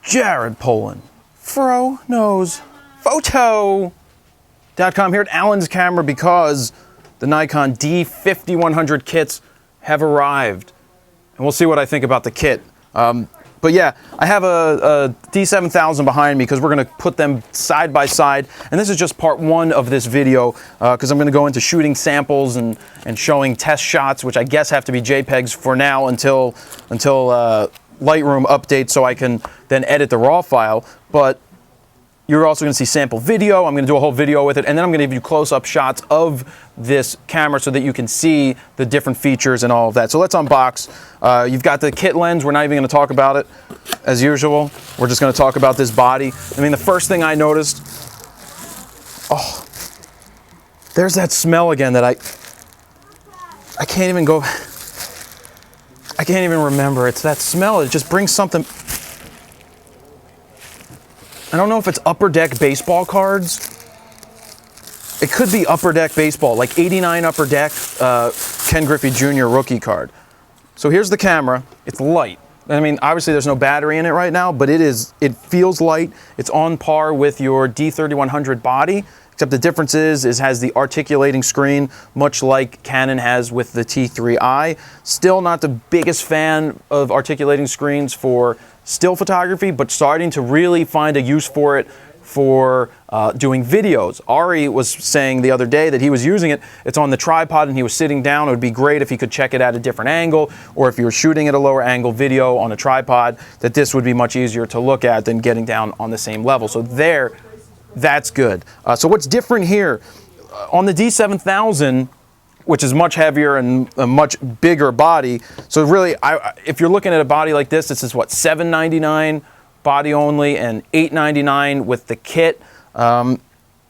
Jared Poland, Fro Knows Photo.com here at Allen's Camera because the Nikon D5100 kits have arrived. And we'll see what I think about the kit. But yeah, I have a D7000 behind me because we're going to put them side by side. And this is just part one of this video because I'm going to go into shooting samples and showing test shots, which I guess have to be JPEGs for now until Lightroom updates so I can then edit the raw file. But you're also going to see sample video. I'm going to do a whole video with it, and then I'm going to give you close-up shots of this camera so that you can see the different features and all of that. So let's unbox. You've got the kit lens. We're not even going to talk about it as usual. We're just going to talk about this body. I mean, the first thing I noticed, oh, there's that smell again that I can't even go, I can't even remember. It's that smell. It just brings something. I don't know if it's Upper Deck baseball cards. It could be Upper Deck baseball, like 89 Upper Deck Ken Griffey Jr. rookie card. So here's the camera. It's light. I mean, obviously there's no battery in it right now, but it feels light. It's on par with your D3100 body, except the difference is it has the articulating screen, much like Canon has with the T3i. Still not the biggest fan of articulating screens for still photography, but starting to really find a use for it for doing videos. Ari was saying the other day that he was using it. It's on the tripod and he was sitting down. It would be great if he could check it at a different angle, or if you were shooting at a lower angle video on a tripod, that this would be much easier to look at than getting down on the same level. So that's good. So what's different here? On the D7000, which is much heavier and a much bigger body. So really, if you're looking at a body like this is what, $799 body only and $899 with the kit.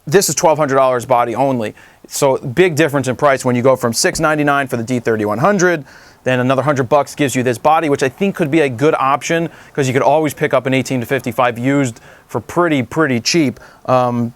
This is $1,200 body only. So big difference in price when you go from $699 for the D3100, then another $100 gives you this body, which I think could be a good option because you could always pick up an 18 to 55 used for pretty cheap. And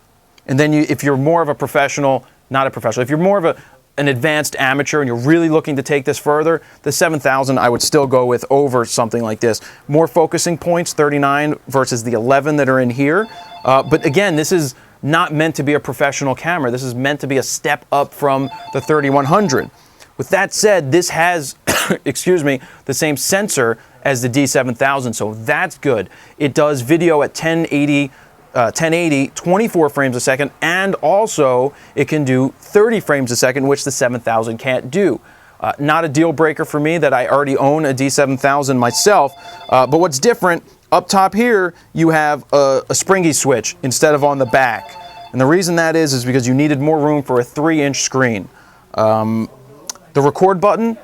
then if you're more of a professional, not a professional, if you're more of an advanced amateur and you're really looking to take this further, the 7000 I would still go with over something like this. More focusing points, 39 versus the 11 that are in here. But again, this is not meant to be a professional camera. This is meant to be a step up from the 3100. With that said, this has, excuse me, the same sensor as the D7000, so that's good. It does video at 1080, 24 frames a second, and also it can do 30 frames a second, which the 7000 can't do. Not a deal breaker for me that I already own a D7000 myself, but what's different, up top here, you have a springy switch instead of on the back. And the reason that is because you needed more room for a 3-inch screen. The record button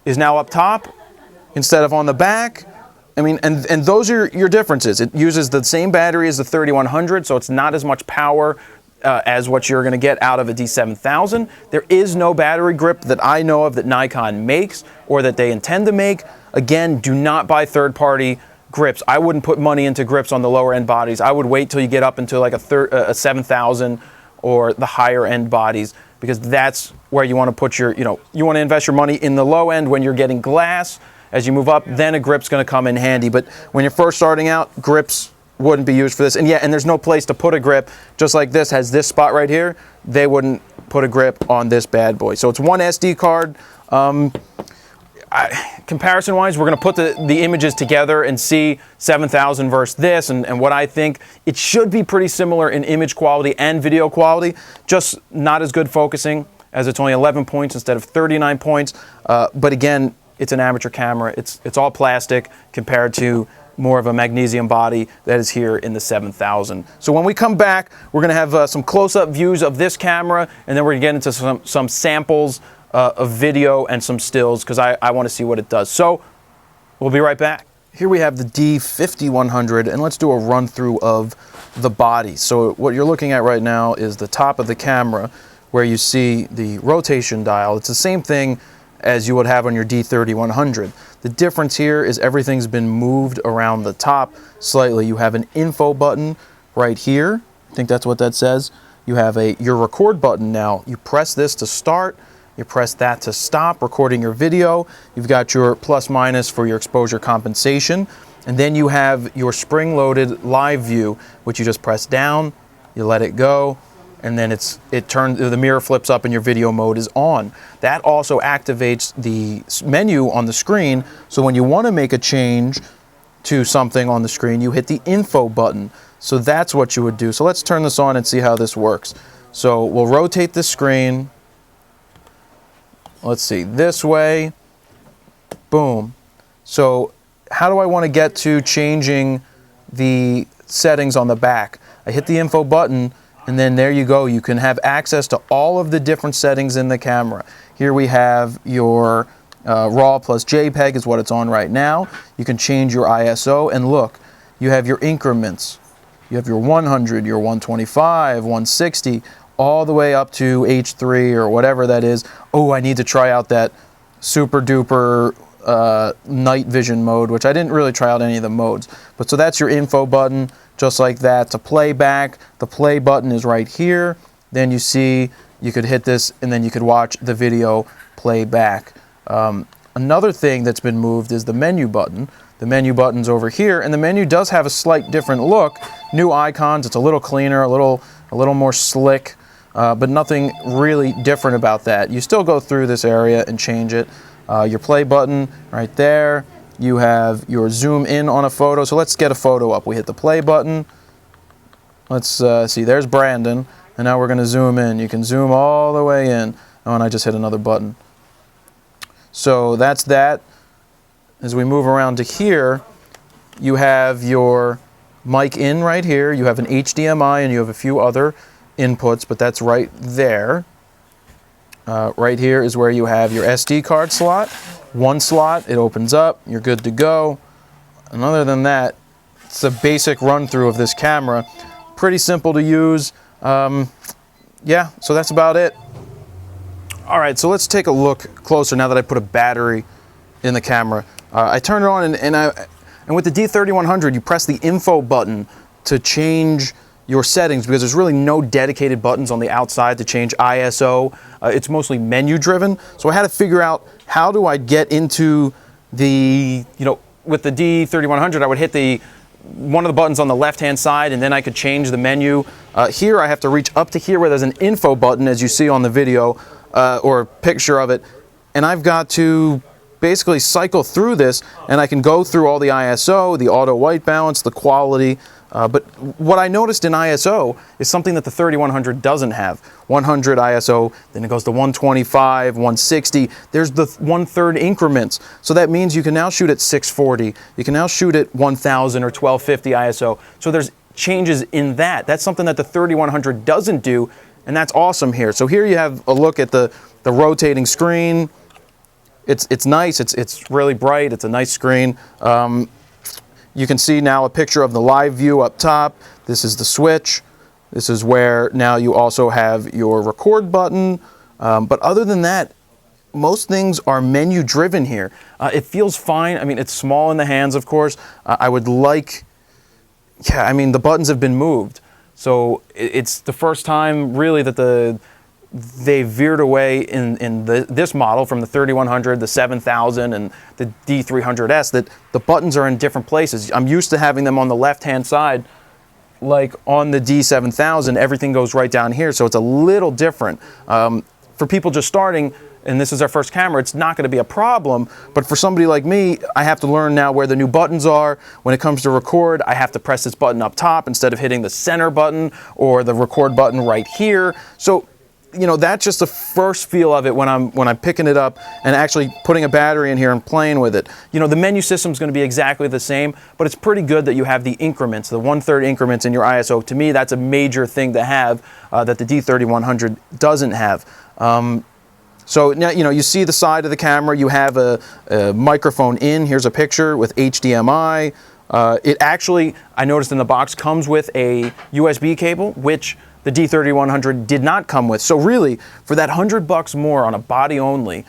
is now up top instead of on the back. I mean, and those are your differences. It uses the same battery as the 3100, so it's not as much power as what you're going to get out of a D7000. There is no battery grip that I know of that Nikon makes or that they intend to make. Again, do not buy third-party grips. I wouldn't put money into grips on the lower-end bodies. I would wait till you get up into like a 7000 or the higher-end bodies, because that's where you want to put your, you want to invest your money in the low end when you're getting glass. As you move up, then a grip's going to come in handy. But when you're first starting out, grips wouldn't be used for this. And yeah, and there's no place to put a grip. Just like this has this spot right here, they wouldn't put a grip on this bad boy. So it's one SD card. Comparison-wise, we're going to put the images together and see 7000 versus this and what I think. It should be pretty similar in image quality and video quality, just not as good focusing, as it's only 11 points instead of 39 points. But again, it's an amateur camera. It's all plastic compared to more of a magnesium body that is here in the 7000. So when we come back, we're going to have some close-up views of this camera, and then we're going to get into some samples of video and some stills because I want to see what it does. So we'll be right back. Here we have the D5100, and let's do a run-through of the body. So what you're looking at right now is the top of the camera where you see the rotation dial. It's the same thing as you would have on your D3100. The difference here is everything's been moved around the top slightly. You have an info button right here. I think that's what that says. You have your record button now. You press this to start. You press that to stop recording your video. You've got your plus minus for your exposure compensation. And then you have your spring-loaded live view, which you just press down, you let it go, and then the mirror flips up and your video mode is on. That also activates the menu on the screen, so when you want to make a change to something on the screen, you hit the info button. So that's what you would do. So let's turn this on and see how this works. So we'll rotate the screen. Let's see, this way. Boom. So how do I want to get to changing the settings on the back? I hit the info button, and then there you go. You can have access to all of the different settings in the camera. Here we have your RAW plus JPEG is what it's on right now. You can change your ISO, and look, you have your increments. You have your 100, your 125, 160, all the way up to H3 or whatever that is. Oh, I need to try out that super duper night vision mode, which I didn't really try out any of the modes. But so that's your info button, just like that. To play back, the play button is right here. Then you see, you could hit this and then you could watch the video play back. Another thing that's been moved is the menu button. The menu button's over here, and the menu does have a slight different look. New icons, it's a little cleaner, a little more slick, but nothing really different about that. You still go through this area and change it. Your play button right there. You have your zoom in on a photo. So let's get a photo up. We hit the play button. Let's see, there's Brandon. And now we're going to zoom in. You can zoom all the way in. Oh, and I just hit another button. So that's that. As we move around to here, you have your mic in right here. You have an HDMI and you have a few other inputs, but that's right there. Right here is where you have your SD card slot. One slot, it opens up, you're good to go. And other than that, it's a basic run through of this camera. Pretty simple to use. Yeah, so that's about it. All right, so let's take a look closer now that I put a battery in the camera. I turn it on and with the D3100, you press the info button to change your settings because there's really no dedicated buttons on the outside to change ISO. It's mostly menu driven. So I had to figure out how do I get into the, with the D3100, I would hit one of the buttons on the left-hand side and then I could change the menu. Here I have to reach up to here where there's an info button as you see on the video or a picture of it. And I've got to basically cycle through this and I can go through all the ISO, the auto white balance, the quality. But what I noticed in ISO is something that the 3100 doesn't have. 100 ISO, then it goes to 125, 160. There's the 1/3 increments. So that means you can now shoot at 640. You can now shoot at 1000 or 1250 ISO. So there's changes in that. That's something that the 3100 doesn't do, and that's awesome here. So here you have a look at the rotating screen. It's nice. It's really bright. It's a nice screen. You can see now a picture of the live view up top. This is the switch. This is where now you also have your record button. But other than that, most things are menu driven here. It feels fine. I mean, it's small in the hands, of course. I would like, yeah, I mean, the buttons have been moved. So it's the first time really that they veered away in this model from the 3100, the 7000, and the D300S, that the buttons are in different places. I'm used to having them on the left-hand side. Like on the D7000, everything goes right down here, so it's a little different. For people just starting, and this is their first camera, it's not going to be a problem. But for somebody like me, I have to learn now where the new buttons are. When it comes to record, I have to press this button up top instead of hitting the center button or the record button right here. So that's just the first feel of it when I'm picking it up and actually putting a battery in here and playing with it. The menu system is going to be exactly the same, but it's pretty good that you have the increments, the 1/3 increments in your ISO. To me, that's a major thing to have that the D3100 doesn't have. So now, you see the side of the camera. You have a microphone in. Here's a picture with HDMI. It actually, I noticed in the box, comes with a USB cable, which the D3100 did not come with. So really, for that $100 more on a body only,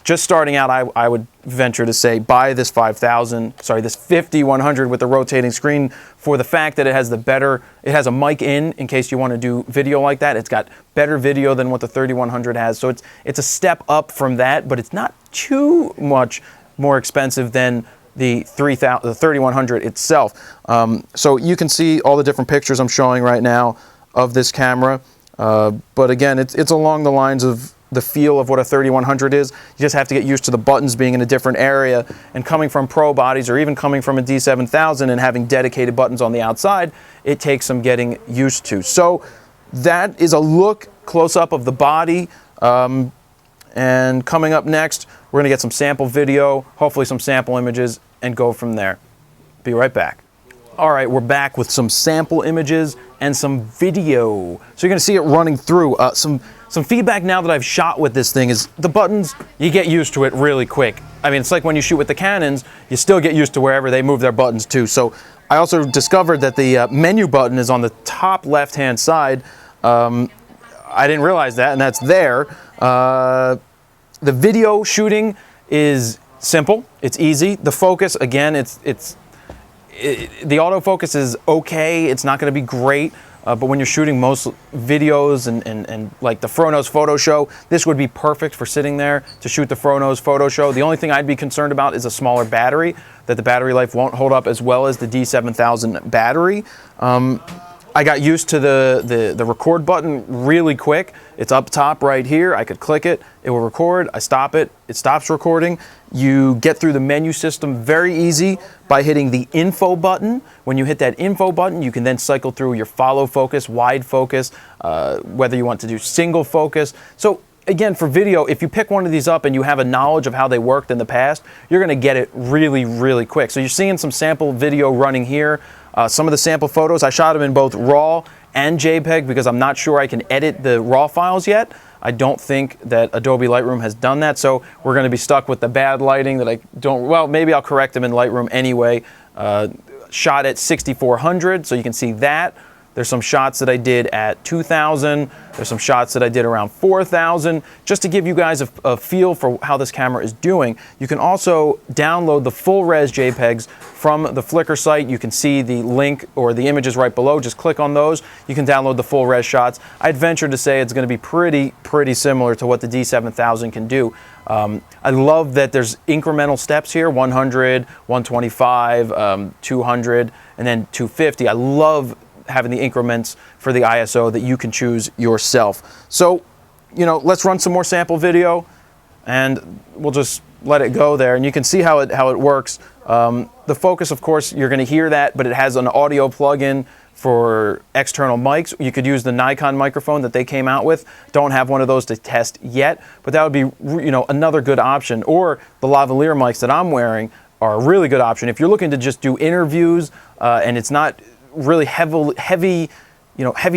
just starting out, I would venture to say buy this 5100 with the rotating screen for the fact that it has it has a mic in case you want to do video like that. It's got better video than what the 3100 has. So it's a step up from that, but it's not too much more expensive than the 3100 itself. So you can see all the different pictures I'm showing right now of this camera. But again, it's along the lines of the feel of what a 3100 is. You just have to get used to the buttons being in a different area, and coming from pro bodies or even coming from a D7000 and having dedicated buttons on the outside, it takes some getting used to. So that is a look close up of the body. And coming up next, we're going to get some sample video, hopefully some sample images, and go from there. Be right back. All right, we're back with some sample images and some video. So you're going to see it running through. Some feedback now that I've shot with this thing is the buttons, you get used to it really quick. I mean, it's like when you shoot with the Canons, you still get used to wherever they move their buttons to. So I also discovered that the menu button is on the top left-hand side. I didn't realize that, and that's there. The video shooting is simple. It's easy. The focus, again, the autofocus is okay. It's not going to be great, but when you're shooting most videos and like the Fronos photo show, this would be perfect for sitting there to shoot the Fronos photo show. The only thing I'd be concerned about is a smaller battery, that the battery life won't hold up as well as the D7000 battery. I got used to the record button really quick. It's up top right here. I could click it, it will record. I stop it, it stops recording. You get through the menu system very easy by hitting the info button. When you hit that info button, you can then cycle through your follow focus, wide focus, whether you want to do single focus. So again, for video, if you pick one of these up and you have a knowledge of how they worked in the past, you're going to get it really, really quick. So you're seeing some sample video running here. Some of the sample photos, I shot them in both RAW and JPEG because I'm not sure I can edit the RAW files yet. I don't think that Adobe Lightroom has done that, so we're going to be stuck with the bad lighting that I don't, well, maybe I'll correct them in Lightroom anyway. Shot at 6400, so you can see that. There's some shots that I did at 2000. There's some shots that I did around 4000. Just to give you guys a feel for how this camera is doing. You can also download the full res JPEGs from the Flickr site. You can see the link or the images right below. Just click on those. You can download the full res shots. I'd venture to say it's going to be pretty similar to what the D7000 can do. I love that there's incremental steps here, 100, 125, 200, and then 250. I love having the increments for the ISO that you can choose yourself. So, you know, let's run some more sample video and we'll just let it go there, and you can see how it works. The focus, of course, you're going to hear that, but it has an audio plug-in for external mics. You could use the Nikon microphone that they came out with. Don't have one of those to test yet, but that would be, you know, another good option. Or the lavalier mics that I'm wearing are a really good option if you're looking to just do interviews and it's not really heavy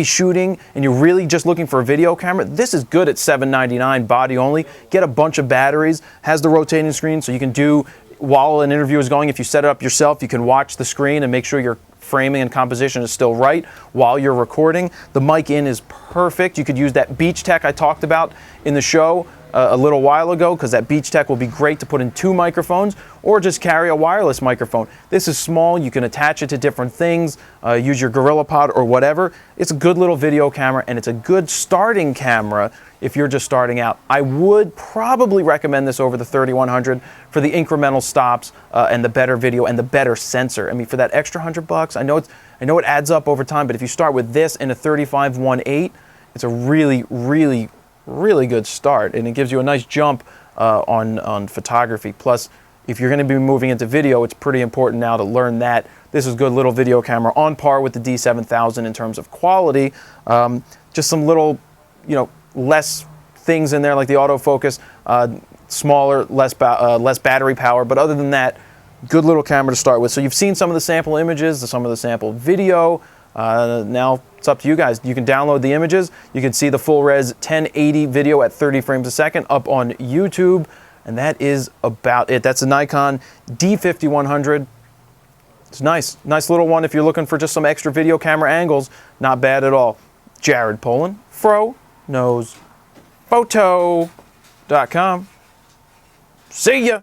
shooting and you're really just looking for a video camera. This is good at $799 body only. Get a bunch of batteries, has the rotating screen so you can do, while an interview is going, if you set it up yourself, you can watch the screen and make sure your framing and composition is still right while you're recording. The mic in is perfect. You could use that Beach Tech I talked about in the show a little while ago, because that Beach Tech will be great to put in 2 microphones or just carry a wireless microphone. This is small, you can attach it to different things, use your GorillaPod or whatever. It's a good little video camera and it's a good starting camera if you're just starting out. I would probably recommend this over the 3100 for the incremental stops and the better video and the better sensor. I mean, for that extra $100, I know it adds up over time, but if you start with this and a 35-1.8, it's a really good start, and it gives you a nice jump on photography. Plus, if you're going to be moving into video, it's pretty important now to learn that. This is a good little video camera on par with the D7000 in terms of quality. Just some little, you know, less things in there like the autofocus, smaller, less battery power, but other than that, good little camera to start with. So you've seen some of the sample images, some of the sample video. Now it's up to you guys. You can download the images. You can see the full res 1080 video at 30 frames a second up on YouTube. And that is about it. That's a Nikon D5100. It's nice little one if you're looking for just some extra video camera angles. Not bad at all. Jared Polin, Fronos Photo.com. See ya.